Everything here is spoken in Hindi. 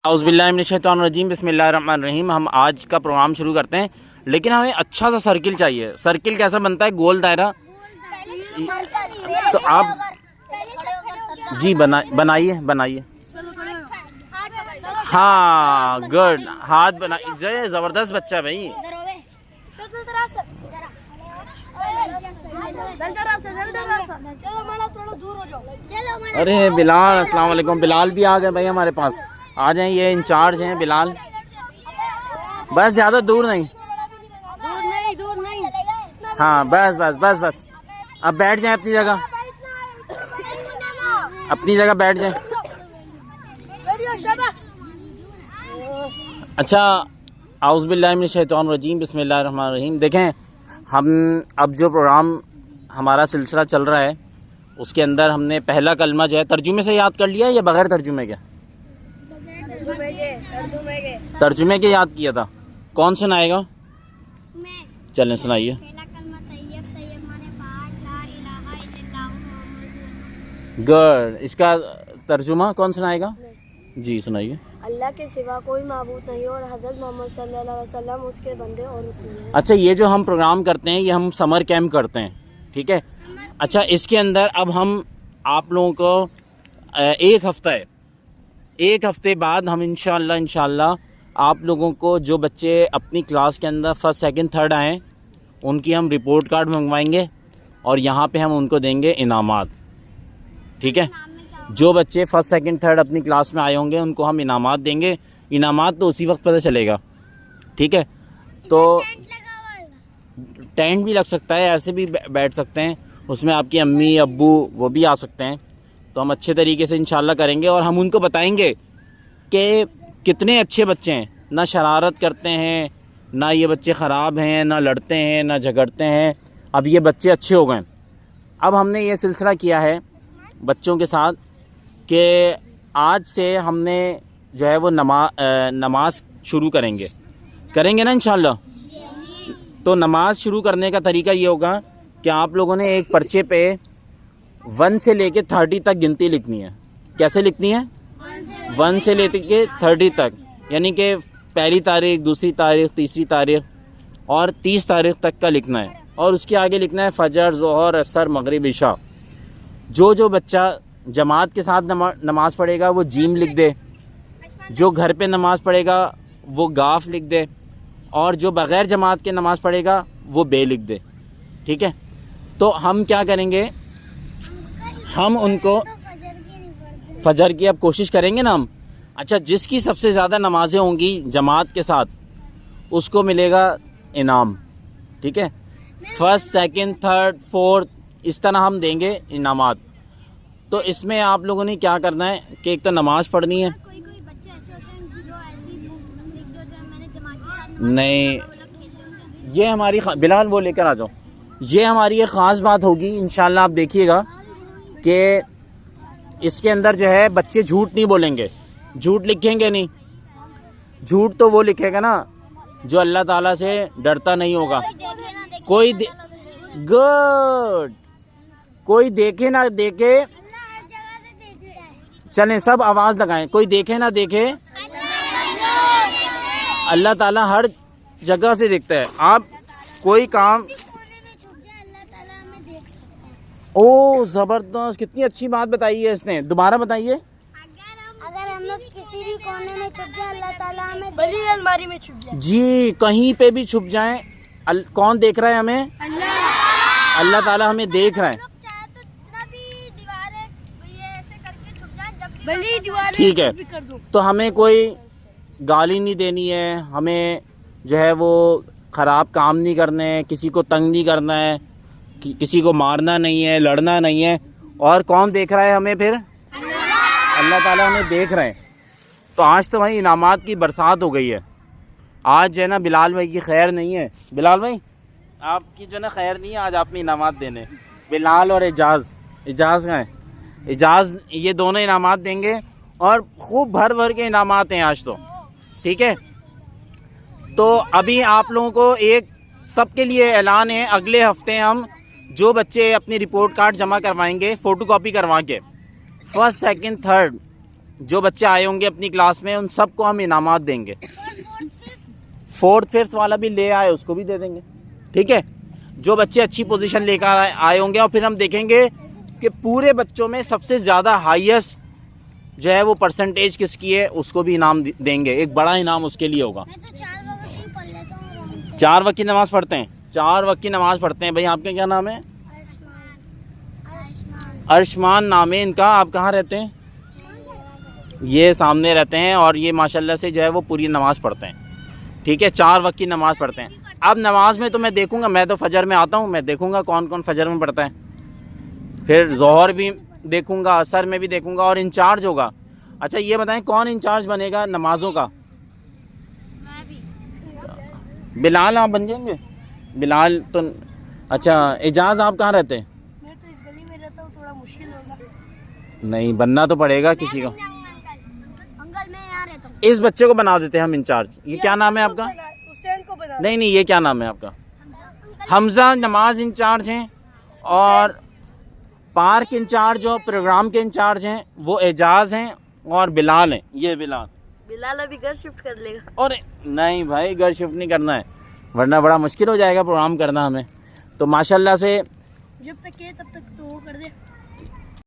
औज़ुबिल्लाहिमिनश्शैतानिर्रजीम बिस्मिल्लाहिर्रहमानिर्रहीम। हम आज का प्रोग्राम शुरू करते हैं, लेकिन हमें अच्छा सा सर्किल चाहिए। सर्किल कैसा बनता है? गोल दायरा। तो आप जी बनाइए बनाइए। हाँ गुड, हाथ बनाइए। ज़बरदस्त बच्चा है भाई। अरे बिलाल, अस्सलाम वालेकुम। बिलाल भी आ गए भाई हमारे पास। आ जाएं, ये इंचार्ज हैं बिलाल। बस ज़्यादा दूर नहीं। हाँ बस बस बस बस। अब बैठ जाएं अपनी जगह, अपनी जगह बैठ जाएं। अच्छा, औज़ुबिल्लाहिमिनश्शैतानिर्रजीम बिस्मिल्लाहिर्रहमानिर्रहीम। देखें, हम अब जो प्रोग्राम हमारा सिलसिला चल रहा है उसके अंदर हमने पहला कलमा जो है तर्जुमे से याद कर लिया या बग़ैर तर्जुमे के? तर्जुमे के याद किया था। कौन सुनाएगा? चलें सुनाइए। गुड। इसका तर्जुमा कौन सुनाएगा? जी सुनाइए। अल्लाह के सिवा कोई माबूद नहीं और हज़रत मोहम्मद सल्लल्लाहु अलैहि वसल्लम उसके बंदे और रसूल हैं। अच्छा, ये जो हम प्रोग्राम करते हैं ये हम समर कैंप करते हैं, ठीक है। अच्छा, इसके अंदर अब हम आप लोगों को एक हफ़्ता है, एक हफ़्ते बाद हम इंशाअल्लाह आप लोगों को जो बच्चे अपनी क्लास के अंदर फर्स्ट सेकंड थर्ड आएँ उनकी हम रिपोर्ट कार्ड मंगवाएंगे और यहाँ पे हम उनको देंगे इनामात, ठीक है। जो बच्चे फर्स्ट सेकंड थर्ड अपनी क्लास में आए होंगे उनको हम इनामात देंगे। इनामात तो उसी वक्त पता चलेगा, ठीक है। तो टेंट भी लग सकता है, ऐसे भी बैठ सकते हैं, उसमें आपकी अम्मी अब्बू वो भी आ सकते हैं। तो हम अच्छे तरीके से इंशाल्लाह करेंगे और हम उनको बताएंगे कि कितने अच्छे बच्चे हैं, ना शरारत करते हैं, ना ये बच्चे ख़राब हैं, ना लड़ते हैं, ना झगड़ते हैं। अब ये बच्चे अच्छे हो गए। अब हमने ये सिलसिला किया है बच्चों के साथ कि आज से हमने जो है वो नमाज शुरू करेंगे ना इंशाल्लाह। तो नमाज शुरू करने का तरीका ये होगा कि आप लोगों ने एक पर्चे पे 1 से लेके 30 तक गिनती लिखनी है। कैसे लिखनी है? 1 से लेके 30 तक, यानी कि पहली तारीख, दूसरी तारीख, तीसरी तारीख और 30 तारीख तक का लिखना है। और उसके आगे लिखना है फजर, ज़ोहर, असर, मगरिब, इशा। जो बच्चा जमात के साथ नमाज़ पढ़ेगा वो जीम लिख दे, जो घर पे नमाज़ पढ़ेगा वो गाफ लिख दे, और जो बग़ैर जमात के नमाज़ पढ़ेगा वो बे लिख दे, ठीक है। तो हम क्या करेंगे, हम उनको फजर की अब कोशिश करेंगे ना हम। अच्छा, जिसकी सबसे ज़्यादा नमाज़ें होंगी जमात के साथ उसको मिलेगा इनाम, ठीक है। फर्स्ट सेकंड थर्ड फोर्थ इस तरह हम देंगे इनामात। तो इसमें आप लोगों ने क्या करना है कि एक तो नमाज़ पढ़नी है। नहीं, ये हमारी बिलाल वो लेकर आ जाओ। ये हमारी एक ख़ास बात होगी इंशाल्लाह। आप देखिएगा कि इसके अंदर जो है बच्चे झूठ नहीं बोलेंगे, झूठ लिखेंगे नहीं। झूठ तो वो लिखेगा ना जो अल्लाह ताला से डरता नहीं होगा। गुड। कोई देखे ना देखे, चलें सब आवाज़ लगाएं, कोई देखे ना देखे अल्लाह ताला हर जगह से देखता है। आप कोई काम, ओ ज़बरदस्त, कितनी अच्छी बात बताई है इसने। दोबारा बताइए। अगर हम लोग किसी भी कोने में छुप जाए अल्लाह ताला हमें, भली अलमारी में छुप जाए, जी कहीं पे भी छुप जाएं, कौन देख रहा है हमें? अल्लाह ताला हमें देख रहा है। ठीक है, तो हमें कोई गाली नहीं देनी है, हमें जो है वो ख़राब काम नहीं करने हैं, किसी को तंग नहीं करना है, किसी को मारना नहीं है, लड़ना नहीं है। और कौन देख रहा है हमें फिर? अल्लाह ताला हमें देख रहे हैं। तो आज तो भाई इनामात की बरसात हो गई है। आज जो है ना बिलाल भाई की खैर नहीं है। बिलाल भाई आपकी जो है ना खैर नहीं है, आज आपने इनामात देने। बिलाल और एजाज़ कहाँ है? एजाज़, ये दोनों इनामात देंगे और खूब भर भर के इनामात हैं आज तो, ठीक है। तो अभी आप लोगों को एक सबके लिए ऐलान है, अगले हफ्ते हम जो बच्चे अपनी रिपोर्ट कार्ड जमा करवाएंगे फ़ोटोकॉपी करवा के, फर्स्ट सेकंड थर्ड जो बच्चे आए होंगे अपनी क्लास में उन सबको हम इनामात देंगे। 4th 5th वाला भी ले आए उसको भी दे देंगे, ठीक है। जो बच्चे अच्छी पोजीशन लेकर आए होंगे और फिर हम देखेंगे कि पूरे बच्चों में सबसे ज़्यादा हाईएस्ट जो है वो परसेंटेज किसकी है, उसको भी इनाम देंगे। एक बड़ा इनाम उसके लिए होगा। मैं तो 4 वक्त ही पढ़ लेता हूँ आराम से। 4 वक्त की नमाज़ पढ़ते हैं, 4 वक्त की नमाज़ पढ़ते हैं। भाई आपका क्या नाम है? अर्शमान नाम है इनका। आप कहाँ रहते हैं? ये सामने रहते हैं और ये माशाल्लाह से जो है वो पूरी नमाज़ पढ़ते हैं, ठीक है। 4 वक्त की नमाज़ पढ़ते हैं। अब नमाज में तो मैं देखूंगा, मैं तो फजर में आता हूँ, मैं देखूंगा कौन कौन फजर में पढ़ता है, फिर जोहर भी देखूंगा, असर में भी देखूंगा और इंचार्ज होगा। अच्छा ये बताएं कौन इंचार्ज बनेगा नमाजों का? मैं भी। बिलाल आप बन जाएंगे? बिलाल तो अच्छा। एजाज आप कहाँ रहते हैं? मैं तो इस गली में रहता हूँ, थोड़ा मुश्किल होगा। नहीं बनना तो पड़ेगा किसी को। अंकल मैं यहाँ रहता हूँ। इस बच्चे को बना देते हैं हम इंचार्ज। ये क्या नाम है आपका? हुसैन को बना। नहीं ये क्या नाम है आपका? हमजा नमाज इंचार्ज हैं और पार्क इंचार्ज और प्रोग्राम के इंचार्ज हैं वो एजाज हैं और बिलाल हैं। ये बिलाल अभी घर शिफ्ट कर लेगा। और नहीं भाई घर शिफ्ट नहीं करना है वरना बड़ा मुश्किल हो जाएगा प्रोग्राम करना हमें। तो माशाल्लाह से जब तक है तब तक तो वो कर दे।